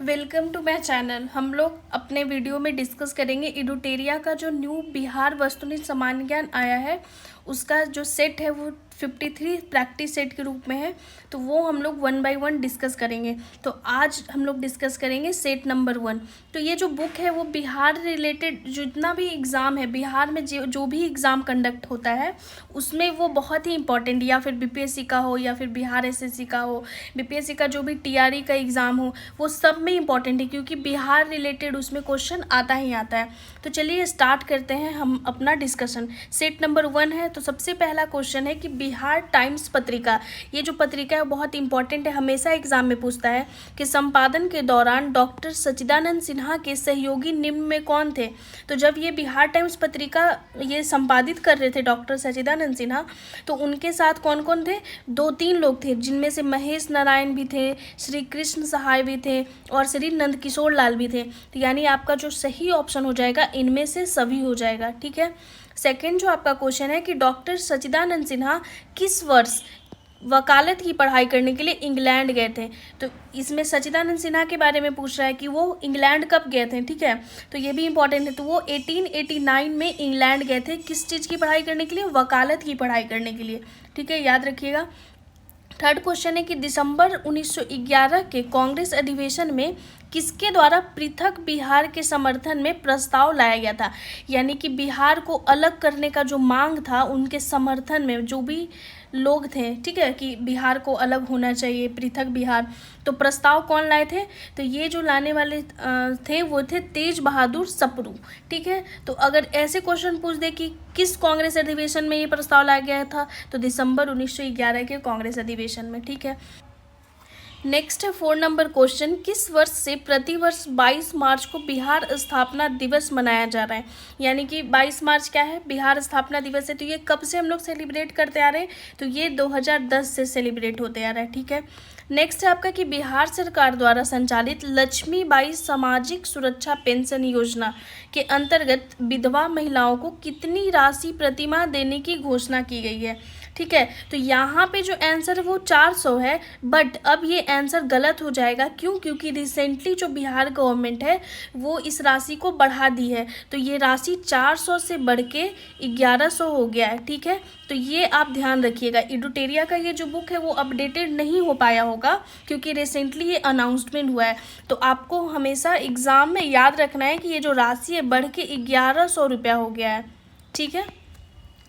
Welcome to my channel. हम लोग अपने वीडियो में डिस्कस करेंगे इडुटेरिया का जो न्यू बिहार वस्तुनिष्ठ सामान्य ज्ञान आया है उसका जो सेट है वो 53 प्रैक्टिस सेट के रूप में है। तो वो हम लोग 1 बाय 1 डिस्कस करेंगे। तो आज हम लोग डिस्कस करेंगे सेट नंबर 1। तो ये जो बुक है वो बिहार रिलेटेड जितना भी एग्ज़ाम है, बिहार में जो भी एग्ज़ाम कंडक्ट होता है उसमें वो बहुत ही इंपॉर्टेंट, या फिर बीपीएससी का हो या फिर बिहार एसएससी का हो, बीपीएससी का जो भी टीआरई का एग्ज़ाम हो, वो सब में इंपॉर्टेंट है क्योंकि बिहार रिलेटेड उसमें क्वेश्चन आता ही आता है। तो चलिए स्टार्ट करते हैं हम अपना डिस्कशन। सेट नंबर 1 है। तो सबसे पहला क्वेश्चन है कि बिहार टाइम्स पत्रिका, ये जो पत्रिका है बहुत इंपॉर्टेंट है, हमेशा एग्जाम में पूछता है कि संपादन के दौरान डॉक्टर सच्चिदानंद सिन्हा के सहयोगी निम्न में कौन थे। तो जब ये बिहार टाइम्स पत्रिका ये संपादित कर रहे थे डॉक्टर सच्चिदानंद सिन्हा, तो उनके साथ कौन कौन थे? 2-3 लोग थे, जिनमें से महेश नारायण भी थे, श्री कृष्ण सहाय भी थे और श्री नंदकिशोर लाल भी थे। तो यानी आपका जो सही ऑप्शन हो जाएगा इनमें से सभी हो जाएगा। ठीक है। सेकंड जो आपका क्वेश्चन है कि डॉक्टर सच्चिदानंद सिन्हा किस वर्ष वकालत की पढ़ाई करने के लिए इंग्लैंड गए थे। तो इसमें सच्चिदानंद सिन्हा के बारे में पूछ रहा है कि वो इंग्लैंड कब गए थे। ठीक है, तो ये भी इंपॉर्टेंट है। तो वो 1889 में इंग्लैंड गए थे, किस चीज़ की पढ़ाई करने के लिए? वकालत की पढ़ाई करने के लिए। ठीक है, याद रखिएगा। थर्ड क्वेश्चन है कि दिसंबर 1911 के कांग्रेस अधिवेशन में किसके द्वारा पृथक बिहार के समर्थन में प्रस्ताव लाया गया था। यानी कि बिहार को अलग करने का जो मांग था उनके समर्थन में जो भी लोग थे, ठीक है, कि बिहार को अलग होना चाहिए, पृथक बिहार, तो प्रस्ताव कौन लाए थे? तो ये जो लाने वाले थे वो थे तेज बहादुर सप्रू। ठीक है, तो अगर ऐसे क्वेश्चन पूछ दे कि किस कांग्रेस अधिवेशन में ये प्रस्ताव लाया गया था, तो दिसंबर 1911 के कांग्रेस अधिवेशन में। ठीक है। नेक्स्ट है 4 नंबर क्वेश्चन, किस वर्ष से प्रतिवर्ष 22 मार्च को बिहार स्थापना दिवस मनाया जा रहा है। यानी कि 22 मार्च क्या है? बिहार स्थापना दिवस है। तो ये कब से हम लोग सेलिब्रेट करते आ रहे हैं? तो ये 2010 से सेलिब्रेट होते आ रहा है। ठीक है। नेक्स्ट है आपका कि बिहार सरकार द्वारा संचालित लक्ष्मीबाई सामाजिक सुरक्षा पेंशन योजना के अंतर्गत विधवा महिलाओं को कितनी राशि प्रतिमाह देने की घोषणा की गई है। ठीक है, तो यहाँ पे जो आंसर है वो 400 है, बट अब ये आंसर गलत हो जाएगा। क्यों? क्योंकि रिसेंटली जो बिहार गवर्नमेंट है वो इस राशि को बढ़ा दी है, तो ये राशि 400 से बढ़ के 1100 हो गया है। ठीक है, तो ये आप ध्यान रखिएगा। इडुटेरिया का ये जो बुक है वो अपडेटेड नहीं हो पाया होगा क्योंकि रिसेंटली ये अनाउंसमेंट हुआ है। तो आपको हमेशा एग्ज़ाम में याद रखना है कि ये जो राशि है बढ़ के 1100 रुपया हो गया है। ठीक है,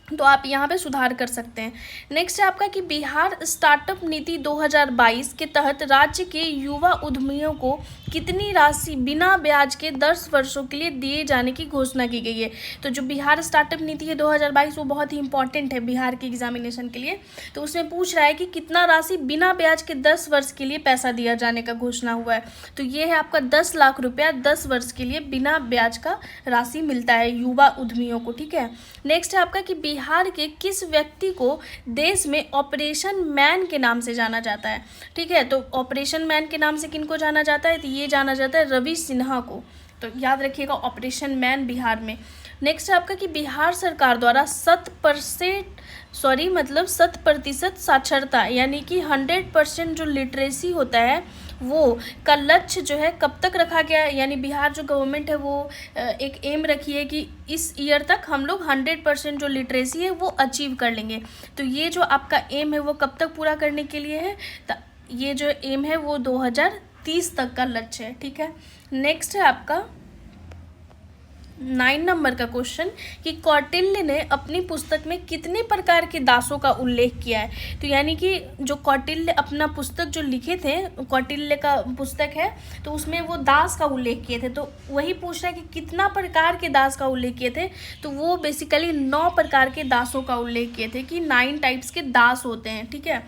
तो आप यहाँ पे सुधार कर सकते हैं। नेक्स्ट है आपका कि बिहार स्टार्टअप नीति 2022 के तहत राज्य के युवा उद्यमियों को कितनी राशि बिना ब्याज के 10 वर्षों के लिए दिए जाने की घोषणा की गई है। तो जो बिहार स्टार्टअप नीति है 2022 वो बहुत ही इंपॉर्टेंट है बिहार के एग्जामिनेशन के लिए। तो उसमें पूछ रहा है कि कितना राशि बिना ब्याज के 10 वर्ष के लिए पैसा दिया जाने का घोषणा हुआ है। तो ये है आपका 10 लाख रुपया 10 वर्ष के लिए बिना ब्याज का राशि मिलता है युवा उद्यमियों को। ठीक है। नेक्स्ट है आपका कि बिहार के किस व्यक्ति को देश में ऑपरेशन मैन के नाम से जाना जाता है। ठीक है, तो ऑपरेशन मैन के नाम से किनको जाना जाता है? तो ये जाना जाता है रवि सिन्हा को। तो याद रखिएगा ऑपरेशन मैन बिहार में। नेक्स्ट है आपका कि बिहार सरकार द्वारा 100% साक्षरता यानी कि 100% जो लिटरेसी होता है वो का लक्ष्य जो है कब तक रखा गया है। यानी बिहार जो गवर्नमेंट है वो एक एम रखी है कि इस ईयर तक हम लोग 100% जो लिटरेसी है वो अचीव कर लेंगे। तो ये जो आपका एम है वो कब तक पूरा करने के लिए है? तो ये जो एम है वो 2030 तक का लक्ष्य है। ठीक है। नेक्स्ट है आपका 9 नंबर का क्वेश्चन कि कौटिल्य ने अपनी पुस्तक में कितने प्रकार के दासों का उल्लेख किया है। तो यानी कि जो कौटिल्य अपना पुस्तक जो लिखे थे, कौटिल्य का पुस्तक है, तो उसमें वो दास का उल्लेख किए थे। तो वही पूछ रहा है कि कितना प्रकार के दास का उल्लेख किए थे। तो वो बेसिकली 9 प्रकार के दासों का उल्लेख किए थे कि 9 टाइप्स के दास होते हैं। ठीक है।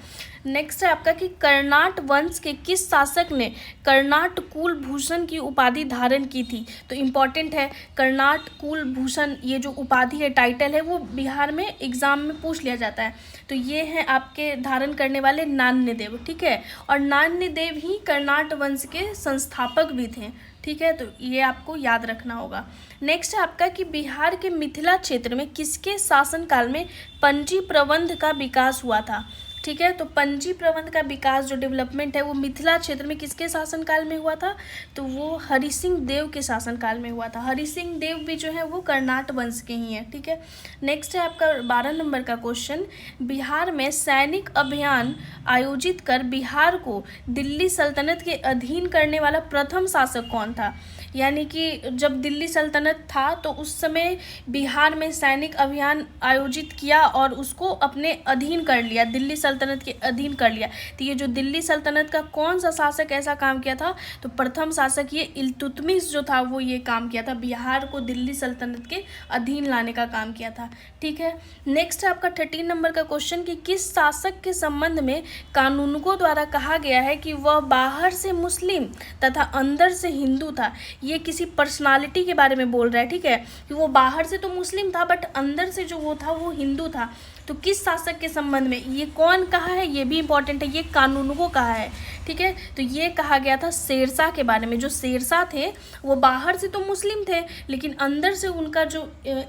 नेक्स्ट है आपका कि कर्नाट वंश के किस शासक ने कर्नाट कुलभूषण की उपाधि धारण की थी। तो इम्पॉर्टेंट है, कर्नाट कुलभूषण ये जो उपाधि है, टाइटल है, वो बिहार में एग्जाम में पूछ लिया जाता है। तो ये है आपके धारण करने वाले नान्यदेव। ठीक है, और नान्यदेव ही कर्नाट वंश के संस्थापक भी थे। ठीक है, तो ये आपको याद रखना होगा। नेक्स्ट है आपका कि बिहार के मिथिला क्षेत्र में किसके शासनकाल में पंजी प्रबंध का विकास हुआ था। ठीक है। तो पंजी प्रबंध का विकास जो डेवलपमेंट है वो मिथिला क्षेत्र में किसके शासनकाल में हुआ था, तो वो हरि सिंह देव के शासनकाल में हुआ था। हरि सिंह देव भी जो है वो कर्नाट वंश के ही हैं, ठीक है। नेक्स्ट है आपका 12 नंबर का क्वेश्चन, बिहार में सैनिक अभियान आयोजित कर बिहार को दिल्ली सल्तनत के अधीन करने वाला प्रथम शासक कौन था। यानी कि जब दिल्ली सल्तनत था तो उस समय बिहार में सैनिक अभियान आयोजित किया और उसको अपने अधीन कर लिया, दिल्ली सल्तनत के अधीन कर लिया। तो ये जो दिल्ली सल्तनत का कौन सा शासक ऐसा काम किया था, तो प्रथम शासक ये इल्तुतमिश जो था वो ये काम किया था, बिहार को दिल्ली सल्तनत के अधीन लाने का काम किया था, ठीक है। नेक्स्ट है आपका 13 नंबर का क्वेश्चन कि किस शासक के संबंध में कानूनगों द्वारा कहा गया है कि वह बाहर से मुस्लिम तथा अंदर से हिंदू था। ये किसी पर्सनालिटी के बारे में बोल रहा है, ठीक है, कि वो बाहर से तो मुस्लिम था बट अंदर से जो वो था वो हिंदू था। तो किस शासक के संबंध में, ये कौन कहा है, ये भी इंपॉर्टेंट है, ये कानूनगो कहा है, ठीक है। तो ये कहा गया था शेरशाह के बारे में। जो शेरशाह थे वो बाहर से तो मुस्लिम थे लेकिन अंदर से उनका जो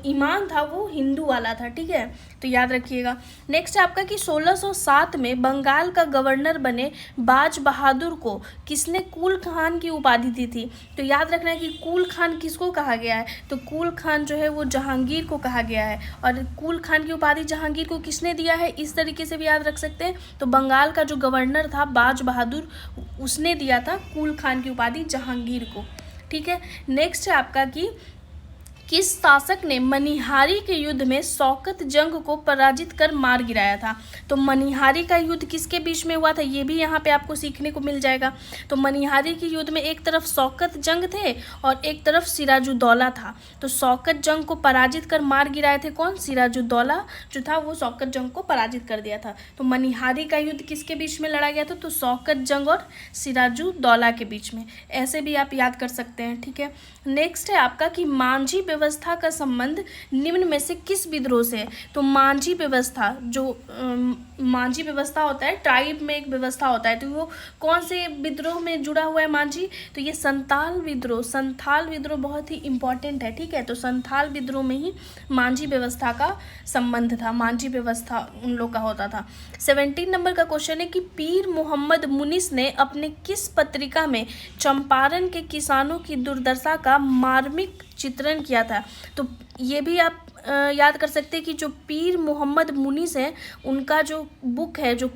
ईमान था वो हिंदू वाला था, ठीक है, तो याद रखिएगा। नेक्स्ट है आपका कि 1607 में बंगाल का गवर्नर बने बाज बहादुर को किसने कुल खान की उपाधि दी थी। तो याद रखना है कि कुल खान किसको कहा गया है, तो कुल खान जो है वो जहांगीर को कहा गया है। और कुल खान की उपाधि जहांगीर को किसने दिया है, इस तरीके से भी याद रख सकते हैं। तो बंगाल का जो गवर्नर था बाज बहादुर, उसने दिया था कुल खान की उपाधि जहांगीर को, ठीक है। नेक्स्ट है आपका कि किस शासक ने मनिहारी के युद्ध में शौकत जंग को पराजित कर मार गिराया था। तो मनिहारी का युद्ध किसके बीच में हुआ था, ये भी यहाँ पे आपको सीखने को मिल जाएगा। तो मनिहारी के युद्ध में एक तरफ शौकत जंग थे और एक तरफ सिराजुद्दौला था। तो शौकत जंग को पराजित कर मार गिराए थे कौन, सिराजुद्दौला जो था वो शौकत जंग को पराजित कर दिया था। तो मनिहारी का युद्ध किसके बीच में लड़ा गया था, तो शौकत जंग और सिराजुद्दौला के बीच में। ऐसे भी आप याद कर सकते हैं, ठीक है। नेक्स्ट है आपका कि मांझी व्यवस्था का संबंध निम्न में से किस विद्रोह से है। तो मांझी व्यवस्था जो मांझी व्यवस्था होता है, ट्राइब में एक व्यवस्था होता है, तो वो कौन से विद्रोह में जुड़ा हुआ है मांझी, तो ये संथाल विद्रोह। संथाल विद्रोह बहुत ही इंपॉर्टेंट है, ठीक है। तो संथाल विद्रोह में ही मांझी व्यवस्था का संबंध था, मांझी व्यवस्था उन लोग का होता था। 17 नंबर का क्वेश्चन है कि पीर मोहम्मद मुनिस ने अपने किस पत्रिका में चंपारण के किसानों की दुर्दशा का मार्मिक चित्रण किया था। तो ये भी आप याद कर सकते हैं कि जो पीर मोहम्मद मुनिस है उनका जो बुक है, जो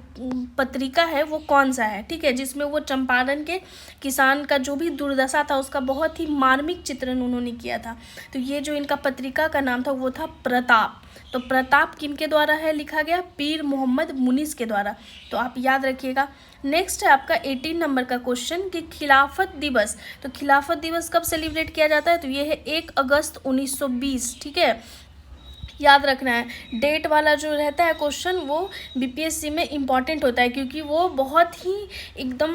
पत्रिका है वो कौन सा है, ठीक है, जिसमें वो चंपारण के किसान का जो भी दुर्दशा था उसका बहुत ही मार्मिक चित्रण उन्होंने किया था। तो ये जो इनका पत्रिका का नाम था वो था प्रताप। तो प्रताप किनके द्वारा है लिखा गया, पीर मोहम्मद मुनिस के द्वारा। तो आप याद रखिएगा। नेक्स्ट है आपका 18 नंबर का क्वेश्चन कि खिलाफत दिवस। तो खिलाफत दिवस कब सेलिब्रेट किया जाता है, तो ये है 1 अगस्त 1920, ठीक है, याद रखना है। डेट वाला जो रहता है क्वेश्चन वो बीपीएससी में इम्पॉर्टेंट होता है क्योंकि वो बहुत ही एकदम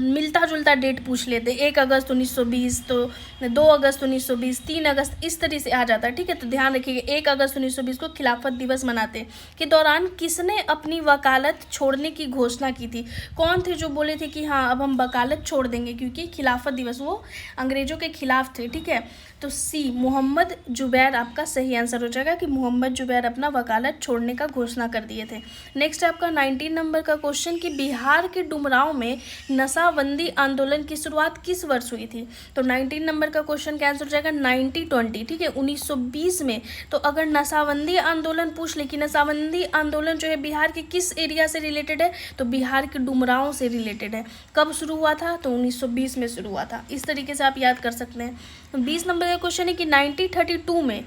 मिलता जुलता डेट पूछ लेते हैं। 1 अगस्त 1920, तो 2 अगस्त 1920, 3 अगस्त, इस तरह से आ जाता है, ठीक है। तो ध्यान रखिएगा 1 अगस्त 1920 को खिलाफत दिवस मनाते के दौरान किसने अपनी वकालत छोड़ने की घोषणा की थी। कौन थे जो बोले थे कि हाँ अब हम वकालत छोड़ देंगे, क्योंकि खिलाफत दिवस वो अंग्रेजों के खिलाफ थे, ठीक है। तो सी मोहम्मद जुबैर आपका सही आंसर हो जाएगा कि मोहम्मद जुबैर अपना वकालत छोड़ने का घोषणा कर दिए थे। नेक्स्ट आपका 19 नंबर का क्वेश्चन कि बिहार के डुमरांव में नशाबंदी आंदोलन की शुरुआत किस वर्ष हुई थी। तो 19 नंबर का क्वेश्चन का आंसर हो जाएगा 1920, ठीक है, 1920 में। तो अगर नशाबंदी आंदोलन पूछ ले कि नशाबंदी आंदोलन जो है बिहार के किस एरिया से रिलेटेड है, तो बिहार के डुमरांव से रिलेटेड है। कब शुरू हुआ था, तो 1920 में शुरू हुआ था। इस तरीके से आप याद कर सकते हैं। 20 नंबर का क्वेश्चन है कि 1932 में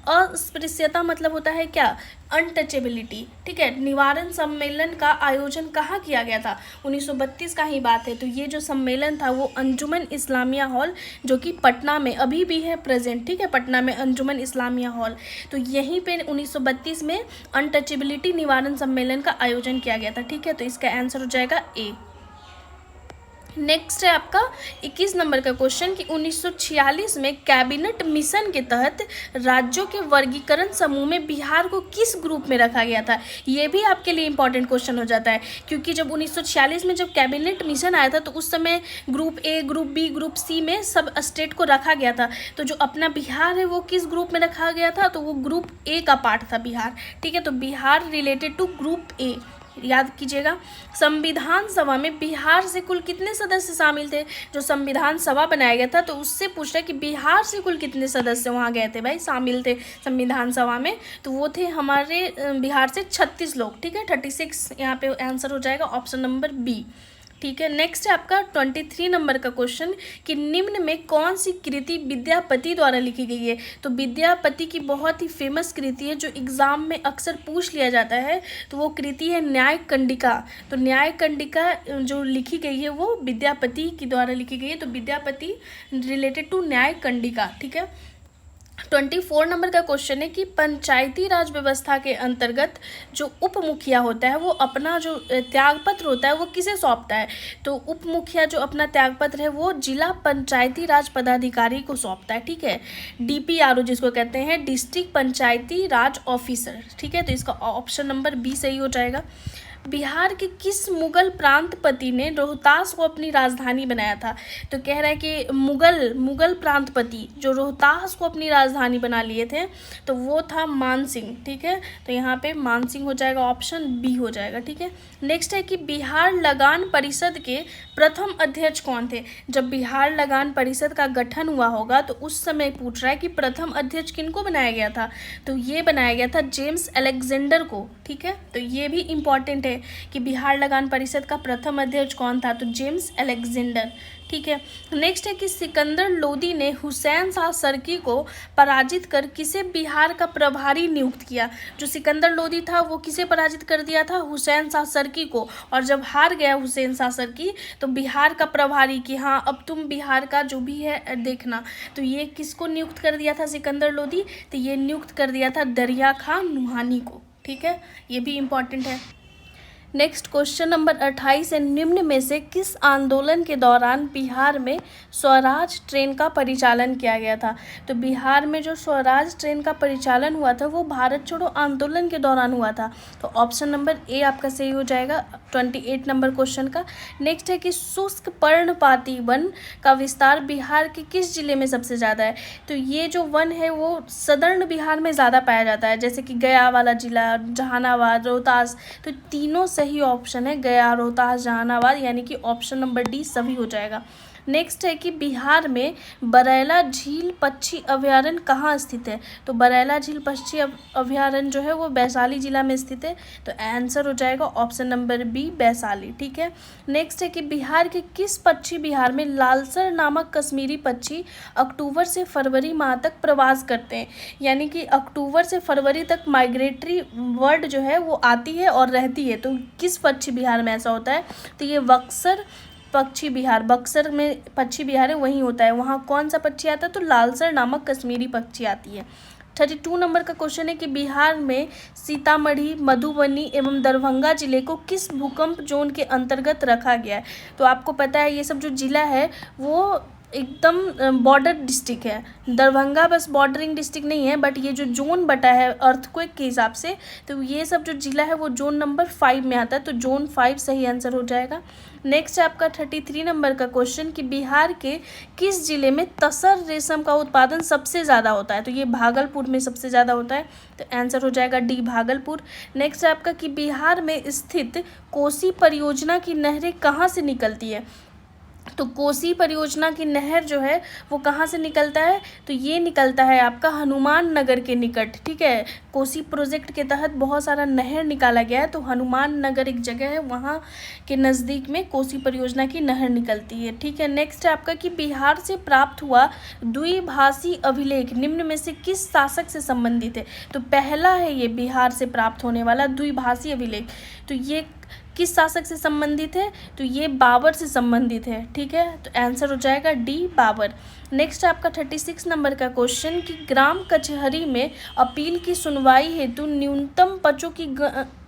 अस्पृश्यता मतलब होता है क्या, अनटचेबिलिटी, ठीक है, निवारण सम्मेलन का आयोजन कहाँ किया गया था। 1932 का ही बात है। तो ये जो सम्मेलन था वो अंजुमन इस्लामिया हॉल, जो कि पटना में अभी भी है प्रेजेंट, ठीक है, पटना में अंजुमन इस्लामिया हॉल। तो यहीं पे 1932 में अनटचेबिलिटी निवारण सम्मेलन का आयोजन किया गया था, ठीक है। तो इसका आंसर हो जाएगा ए। नेक्स्ट है आपका 21 नंबर का क्वेश्चन कि 1946 में कैबिनेट मिशन के तहत राज्यों के वर्गीकरण समूह में बिहार को किस ग्रुप में रखा गया था। ये भी आपके लिए इंपॉर्टेंट क्वेश्चन हो जाता है, क्योंकि जब 1946 में जब कैबिनेट मिशन आया था तो उस समय group A, group B, group C में सब स्टेट को रखा गया था। तो जो अपना बिहार है वो किस ग्रुप में रखा गया था, तो वो ग्रुप ए का पार्ट था बिहार। ठीक है, तो Bihar related to group A, याद कीजिएगा। संविधान सभा में बिहार से कुल कितने सदस्य शामिल थे। जो संविधान सभा बनाया गया था तो उससे पूछ रहा है कि बिहार से कुल कितने सदस्य वहाँ गए थे भाई, शामिल थे संविधान सभा में, तो वो थे हमारे बिहार से 36 लोग। ठीक है, 36 यहाँ पे आंसर हो जाएगा ऑप्शन नंबर बी। ठीक है, नेक्स्ट है आपका 23 नंबर का क्वेश्चन कि निम्न में कौन सी कृति विद्यापति द्वारा लिखी गई है। तो विद्यापति की बहुत ही फेमस कृति है जो एग्जाम में अक्सर पूछ लिया जाता है, तो वो कृति है न्याय कंडिका। तो न्याय कंडिका जो लिखी गई है वो विद्यापति की द्वारा लिखी गई है, तो विद्यापति रिलेटेड टू न्याय कंडिका। ठीक है, 24 नंबर का क्वेश्चन है कि पंचायती राज व्यवस्था के अंतर्गत जो उप मुखिया होता है वो अपना जो त्यागपत्र होता है वो किसे सौंपता है। तो उप मुखिया जो अपना त्यागपत्र है वो जिला पंचायती राज पदाधिकारी को सौंपता है। ठीक है, DPRO जिसको कहते हैं, डिस्ट्रिक्ट पंचायती राज ऑफिसर। ठीक है, तो इसका ऑप्शन नंबर बी सही हो जाएगा। बिहार के किस मुगल प्रांतपति ने रोहतास को अपनी राजधानी बनाया था। तो कह रहा है कि मुगल प्रांतपति जो रोहतास को अपनी राजधानी बना लिए थे तो वो था मानसिंह। ठीक है, तो यहाँ पे मानसिंह हो जाएगा, ऑप्शन बी हो जाएगा। ठीक है, नेक्स्ट है कि बिहार लगान परिषद के प्रथम अध्यक्ष कौन थे। जब बिहार लगान परिषद का गठन हुआ होगा तो उस समय पूछ रहा है कि प्रथम अध्यक्ष किनको बनाया गया था। तो ये बनाया गया था जेम्स अलेक्जेंडर को। ठीक है, तो ये भी इम्पॉर्टेंट है कि बिहार लगान परिषद का प्रथम अध्यक्ष कौन था, तो जेम्स अलेक्जेंडर। ठीक है, नेक्स्ट है कि सिकंदर लोदी ने हुसैन शाह सरकी को पराजित कर किसे बिहार का प्रभारी नियुक्त किया। जो सिकंदर लोदी था वो किसे पराजित कर दिया था, हुसैन शाह सरकी को, और जब हार गया हुसैन शाह सरकी तो बिहार का प्रभारी कि हाँ अब तुम बिहार का जो भी है देखना, तो ये किसको नियुक्त कर दिया था सिकंदर लोदी, तो ये नियुक्त कर दिया था दरिया खां नुहानी को। ठीक है, ये भी इम्पॉर्टेंट है। नेक्स्ट क्वेश्चन नंबर 28 है, निम्न में से किस आंदोलन के दौरान बिहार में स्वराज ट्रेन का परिचालन किया गया था। तो बिहार में जो स्वराज ट्रेन का परिचालन हुआ था वो भारत छोड़ो आंदोलन के दौरान हुआ था, तो ऑप्शन नंबर ए आपका सही हो जाएगा 28 नंबर क्वेश्चन का। नेक्स्ट है कि शुष्क पर्णपाती वन का विस्तार बिहार के किस जिले में सबसे ज़्यादा है। तो ये जो वन है वो सदर्न बिहार में ज़्यादा पाया जाता है, जैसे कि गया वाला जिला, जहानाबाद, रोहतास, तो तीनों सही ऑप्शन है गया, रोहतास, जहानाबाद, यानी कि ऑप्शन नंबर डी सभी हो जाएगा। नेक्स्ट है कि बिहार में बरैला झील पक्षी अभयारण्य कहाँ स्थित है। तो बरैला झील पक्षी अभयारण्य जो है वो वैशाली जिला में स्थित है, तो आंसर हो जाएगा ऑप्शन नंबर बी वैशाली। ठीक है, नेक्स्ट है कि बिहार के किस पक्षी विहार में लालसर नामक कश्मीरी पक्षी अक्टूबर से फरवरी माह तक प्रवास करते हैं, यानी कि अक्टूबर से फरवरी तक माइग्रेटरी बर्ड जो है वो आती है और रहती है, तो किस पक्षी विहार में ऐसा होता है, तो ये बक्सर पक्षी विहार, बक्सर में पक्षी विहार है वहीं होता है। वहाँ कौन सा पक्षी आता है, तो लालसर नामक कश्मीरी पक्षी आती है। 32 नंबर का क्वेश्चन है कि बिहार में सीतामढ़ी, मधुबनी एवं दरभंगा जिले को किस भूकंप जोन के अंतर्गत रखा गया है। तो आपको पता है ये सब जो जिला है वो एकदम बॉर्डर डिस्ट्रिक्ट है। दरभंगा बस बॉर्डरिंग डिस्ट्रिक्ट नहीं है, बट ये जो जोन बटा है अर्थक्वेक के हिसाब से, तो ये सब जो जिला है वो जोन नंबर 5 में आता है, तो जोन 5 सही आंसर हो जाएगा। नेक्स्ट है आपका 33 नंबर का क्वेश्चन कि बिहार के किस जिले में तसर रेशम का उत्पादन सबसे ज़्यादा होता है। तो ये भागलपुर में सबसे ज़्यादा होता है, तो आंसर हो जाएगा डी भागलपुर। नेक्स्ट है आपका कि बिहार में स्थित कोसी परियोजना की नहरें कहाँ से निकलती है। तो कोसी परियोजना की नहर जो है वो कहाँ से निकलता है, तो ये निकलता है आपका हनुमान नगर के निकट। ठीक है, कोसी प्रोजेक्ट के तहत बहुत सारा नहर निकाला गया है, तो हनुमान नगर एक जगह है वहाँ के नज़दीक में कोसी परियोजना की नहर निकलती है। ठीक है, नेक्स्ट है आपका कि बिहार से प्राप्त हुआ द्विभाषी अभिलेख निम्न में से किस शासक से संबंधित है। तो पहला है ये बिहार से प्राप्त होने वाला द्विभाषी अभिलेख, तो ये किस शासक से संबंधित है, तो ये बाबर से संबंधित है। ठीक है, तो आंसर हो जाएगा डी बाबर। नेक्स्ट आपका 36 नंबर का क्वेश्चन कि ग्राम कचहरी में अपील की सुनवाई हेतु न्यूनतम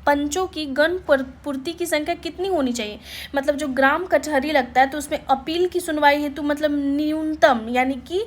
पंचों की गण पूर्ति की संख्या कितनी होनी चाहिए। मतलब जो ग्राम कचहरी लगता है तो उसमें अपील की सुनवाई हेतु मतलब न्यूनतम यानी कि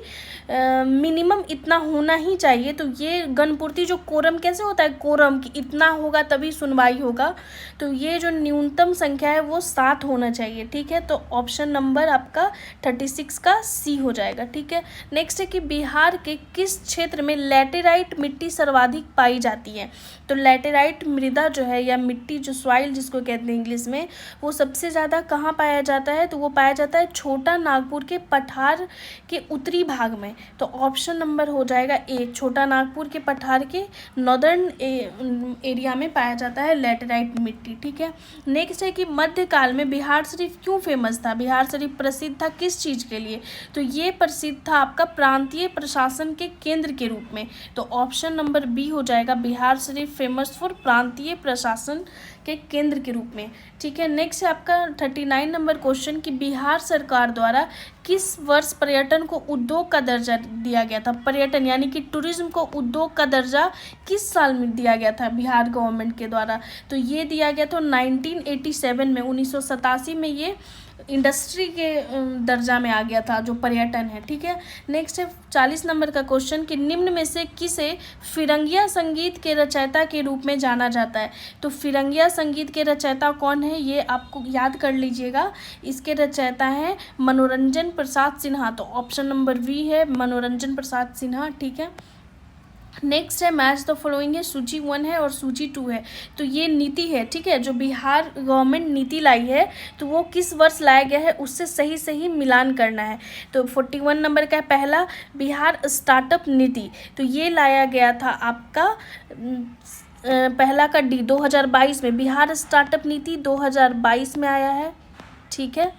मिनिमम इतना होना ही चाहिए। तो ये गणपूर्ति जो कोरम कैसे होता है, कोरम की इतना होगा तभी सुनवाई होगा, तो ये जो न्यूनतम संख्या है वो 7 होना चाहिए। ठीक है, तो ऑप्शन नंबर आपका 36 का सी हो जाएगा। ठीक है, नेक्स्ट है कि बिहार के किस क्षेत्र में लैटेराइट मिट्टी सर्वाधिक पाई जाती है। तो लैटेराइट मृदा जो है या मिट्टी जो सॉइल जिसको कहते हैं इंग्लिश में, वो सबसे ज़्यादा कहाँ पाया जाता है, तो वो पाया जाता है छोटा नागपुर के पठार के उत्तरी भाग में। तो ऑप्शन नंबर हो जाएगा ए, छोटा नागपुर के पठार के नॉर्दर्न एरिया में पाया जाता है लैटेराइट मिट्टी। ठीक है, नेक्स्ट है कि मध्यकाल में बिहार शरीफ क्यों फेमस था। बिहार शरीफ प्रसिद्ध था किस चीज़ के लिए, तो ये प्रसिद्ध था आपका प्रांतीय प्रशासन के केंद्र के रूप में। तो ऑप्शन नंबर बी हो जाएगा, बिहार शरीफ फेमस फॉर प्रांतीय प्रशासन के केंद्र के रूप में। ठीक है, नेक्स्ट है आपका 39 नंबर क्वेश्चन कि बिहार सरकार द्वारा किस वर्ष पर्यटन को उद्योग का दर्जा दिया गया था। पर्यटन यानी कि टूरिज्म को उद्योग का दर्जा किस साल में दिया गया था बिहार गवर्नमेंट के द्वारा, तो ये दिया गया था 1987 में, 1987 में ये इंडस्ट्री के दर्जा में आ गया था जो पर्यटन है। ठीक है, नेक्स्ट है 40 नंबर का क्वेश्चन कि निम्न में से किसे फिरंगिया संगीत के रचयिता के रूप में जाना जाता है। तो फिरंगिया संगीत के रचयिता कौन है ये आपको याद कर लीजिएगा, इसके रचयिता हैं मनोरंजन प्रसाद सिन्हा। तो ऑप्शन नंबर वी है मनोरंजन प्रसाद सिन्हा। ठीक है, नेक्स्ट है मैच द फॉलोइंग है, सूची 1 है और सूची 2 है। तो ये नीति है, ठीक है, जो बिहार गवर्नमेंट नीति लाई है तो वो किस वर्ष लाया गया है उससे सही सही मिलान करना है। तो 41 नंबर का है पहला बिहार स्टार्टअप नीति, तो ये लाया गया था आपका पहला का डी 2022 में, बिहार स्टार्टअप नीति 2022 में आया है। ठीक है,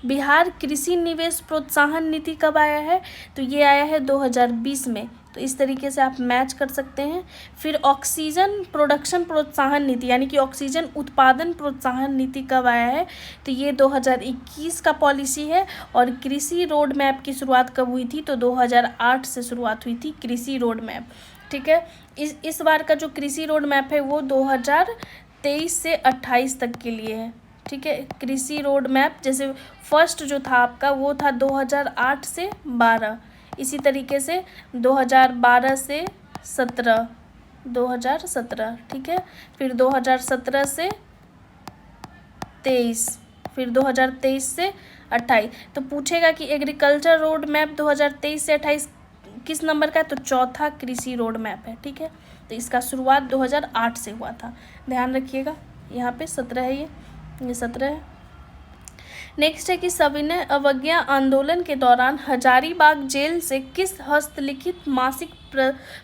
बिहार कृषि निवेश प्रोत्साहन नीति कब आया है, तो ये आया है 2020 में। तो इस तरीके से आप मैच कर सकते हैं। फिर ऑक्सीजन प्रोडक्शन प्रोत्साहन नीति यानी कि ऑक्सीजन उत्पादन प्रोत्साहन नीति कब आया है, तो ये 2021 का पॉलिसी है। और कृषि रोड मैप की शुरुआत कब हुई थी, तो 2008 से शुरुआत हुई थी कृषि रोड मैप। ठीक है, इस बार का जो कृषि रोड मैप है वो 2023 से 28 तक के लिए है। ठीक है, कृषि रोड मैप जैसे फर्स्ट जो था आपका वो था 2008 से 12, इसी तरीके से 2012 से 17, 2017। ठीक है, फिर 2017 से 23, फिर 2023 से 28। तो पूछेगा कि एग्रीकल्चर रोड मैप 2023 से 28 किस नंबर का है, तो चौथा कृषि रोड मैप है। ठीक है, तो इसका शुरुआत 2008 से हुआ था, ध्यान रखिएगा। यहाँ पे 17 है, ये 17 है। नेक्स्ट है कि सविनय अवज्ञा आंदोलन के दौरान हजारीबाग जेल से किस हस्तलिखित मासिक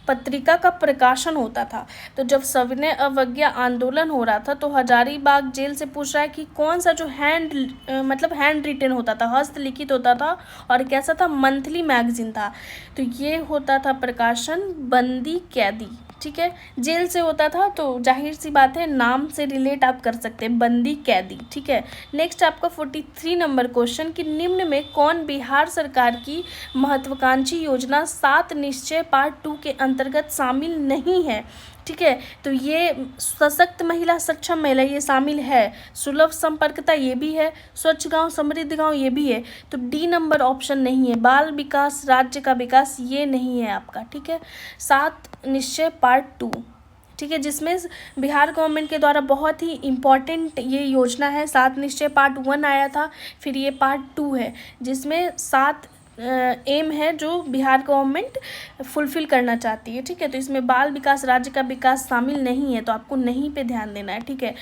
पत्रिका का प्रकाशन होता था। तो जब सविनय अवज्ञा आंदोलन हो रहा था तो हजारीबाग जेल से पूछ रहा है कि कौन सा जो हैंड रिटन होता था, हस्तलिखित होता था और कैसा था, मंथली मैगजीन था। तो ये होता था प्रकाशन बंदी कैदी। ठीक है, जेल से होता था तो जाहिर सी बात है नाम से रिलेट आप कर सकते हैं, बंदी कैदी। ठीक है, नेक्स्ट आपका 43 नंबर क्वेश्चन कि निम्न में कौन बिहार सरकार की महत्वाकांक्षी योजना 7 निश्चय पार्ट 2 के अंतर्गत शामिल नहीं है। ठीक है, तो ये सशक्त महिला सक्षम महिला ये शामिल है, सुलभ संपर्कता ये भी है, स्वच्छ गांव समृद्ध गांव ये भी है। तो डी नंबर ऑप्शन नहीं है, बाल विकास राज्य का विकास ये नहीं है आपका। ठीक है, 7 निश्चय पार्ट 2, ठीक है, जिसमें बिहार गवर्नमेंट के द्वारा बहुत ही इम्पॉर्टेंट ये योजना है। 7 निश्चय पार्ट 1 आया था, फिर ये पार्ट 2 है जिसमें 7 एम है जो बिहार गवर्नमेंट फुलफिल करना चाहती है। ठीक है, तो इसमें बाल विकास राज्य का विकास शामिल नहीं है, तो आपको नहीं पे ध्यान देना है। ठीक है,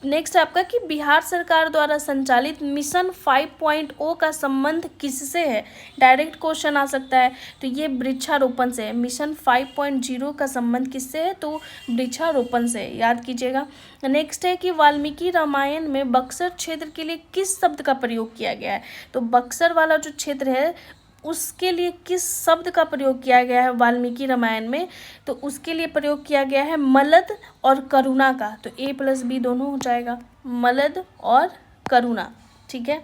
नेक्स्ट आपका कि बिहार सरकार द्वारा संचालित मिशन 5.0 का संबंध किससे है। डायरेक्ट क्वेश्चन आ सकता है, तो ये वृक्षारोपण से है। मिशन 5.0 का संबंध किससे है, तो वृक्षारोपण से, याद कीजिएगा। नेक्स्ट है कि वाल्मीकि रामायण में बक्सर क्षेत्र के लिए किस शब्द का प्रयोग किया गया है। तो बक्सर वाला जो क्षेत्र है उसके लिए किस शब्द का प्रयोग किया गया है वाल्मीकि रामायण में, तो उसके लिए प्रयोग किया गया है मलद और करुणा का। तो A+B दोनों हो जाएगा, मलद और करुणा। ठीक है,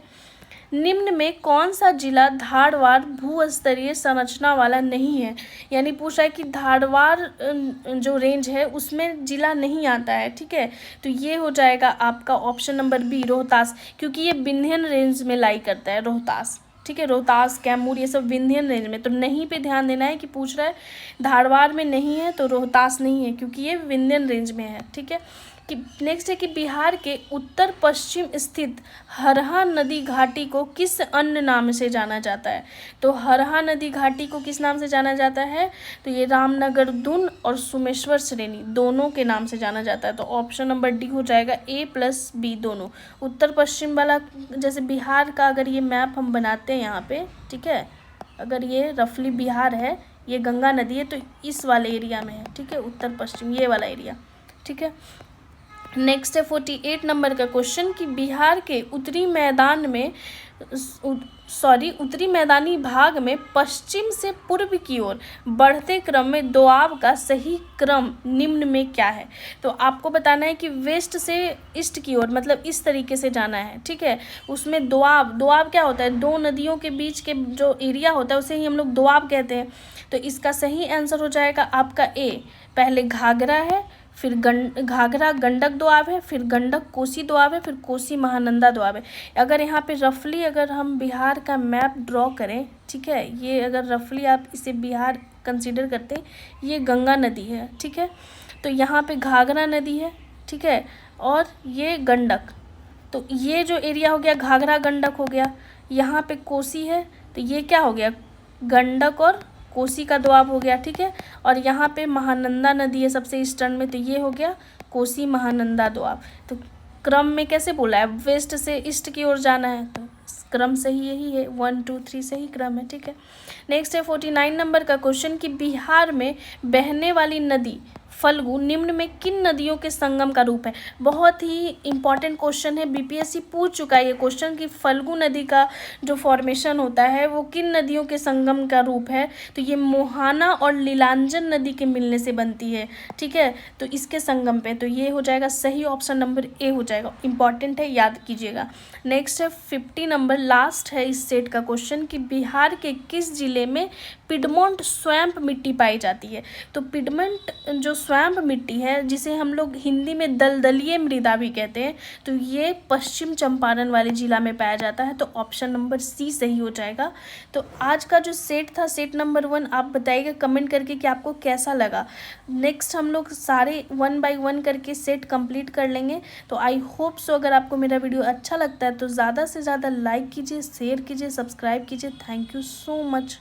निम्न में कौन सा जिला धारवाड़ भूस्तरीय संरचना वाला नहीं है। यानी पूछा है कि धारवाड़ जो रेंज है उसमें जिला नहीं आता है, ठीक है। तो ये हो जाएगा आपका ऑप्शन नंबर बी, रोहतास, क्योंकि ये विंध्यन रेंज में लाई करता है रोहतास, ठीक है। रोहतास, कैमूर, ये सब विंध्यन रेंज में। तो नहीं पे ध्यान देना है कि पूछ रहा है धारवाड़ में नहीं है तो रोहतास नहीं है, क्योंकि ये विंध्यन रेंज में है, ठीक है। कि नेक्स्ट है कि बिहार के उत्तर पश्चिम स्थित हरहा नदी घाटी को किस अन्य नाम से जाना जाता है। तो हरहा नदी घाटी को किस नाम से जाना जाता है, तो ये रामनगर दून और सुमेश्वर श्रेणी दोनों के नाम से जाना जाता है। तो ऑप्शन नंबर डी हो जाएगा, ए प्लस बी दोनों। उत्तर पश्चिम वाला, जैसे बिहार का अगर ये मैप हम बनाते हैं यहाँ पे, ठीक है, अगर ये रफली बिहार है, ये गंगा नदी है, तो इस वाले एरिया में है, ठीक है, उत्तर पश्चिम ये वाला एरिया, ठीक है। नेक्स्ट है 48 नंबर का क्वेश्चन कि बिहार के उत्तरी मैदानी भाग में पश्चिम से पूर्व की ओर बढ़ते क्रम में दोआब का सही क्रम निम्न में क्या है। तो आपको बताना है कि वेस्ट से ईस्ट की ओर, मतलब इस तरीके से जाना है, ठीक है। उसमें दोआब क्या होता है, दो नदियों के बीच के जो एरिया होता है उसे ही हम लोग दोआब कहते हैं। तो इसका सही आंसर हो जाएगा आपका ए, पहले घाघरा है, फिर घाघरा गंडक दोआब है, फिर गंडक कोसी दोआब है, फिर कोसी महानंदा दोआब है। अगर यहाँ पे रफली अगर हम बिहार का मैप ड्रॉ करें, ठीक है, ये अगर रफली आप इसे बिहार कंसीडर करते हैं, ये गंगा नदी है, ठीक है। तो यहाँ पे घाघरा नदी है, ठीक है, और ये गंडक, तो ये जो एरिया हो गया घाघरा गंडक हो गया। यहाँ पे कोसी है, तो ये क्या हो गया, गंडक और कोसी का दोआब हो गया, ठीक है। और यहाँ पे महानंदा नदी है सबसे ईस्टर्न में, तो ये हो गया कोसी महानंदा दोआब। तो क्रम में कैसे बोला है, वेस्ट से ईस्ट की ओर जाना है, तो क्रम सही यही है, 1 2 3 सही क्रम है, ठीक है। नेक्स्ट है 49 नंबर का क्वेश्चन कि बिहार में बहने वाली नदी फल्गु निम्न में किन नदियों के संगम का रूप है। बहुत ही इंपॉर्टेंट क्वेश्चन है, बीपीएससी पूछ चुका है ये क्वेश्चन कि फल्गु नदी का जो फॉर्मेशन होता है वो किन नदियों के संगम का रूप है। तो ये मोहाना और लीलांजन नदी के मिलने से बनती है, ठीक है। तो इसके संगम पे, तो ये हो जाएगा सही, ऑप्शन नंबर ए हो जाएगा, इंपॉर्टेंट है, याद कीजिएगा। नेक्स्ट है 50 नंबर, लास्ट है इस सेट का क्वेश्चन कि बिहार के किस जिले में पिडमोंट स्वैम्प मिट्टी पाई जाती है। तो पिडमोंट जो स्वैम्प मिट्टी है, जिसे हम लोग हिंदी में दलदलीय मृदा भी कहते हैं, तो ये पश्चिम चंपारण वाले जिला में पाया जाता है। तो ऑप्शन नंबर सी सही हो जाएगा। तो आज का जो सेट था, सेट नंबर 1, आप बताइएगा कमेंट करके कि आपको कैसा लगा। नेक्स्ट हम लोग सारे 1 बाय 1 करके सेट कंप्लीट कर लेंगे। तो आई होप सो अगर आपको मेरा वीडियो अच्छा लगता है तो ज़्यादा से ज़्यादा लाइक कीजिए, शेयर कीजिए, सब्सक्राइब कीजिए। Thank you so much.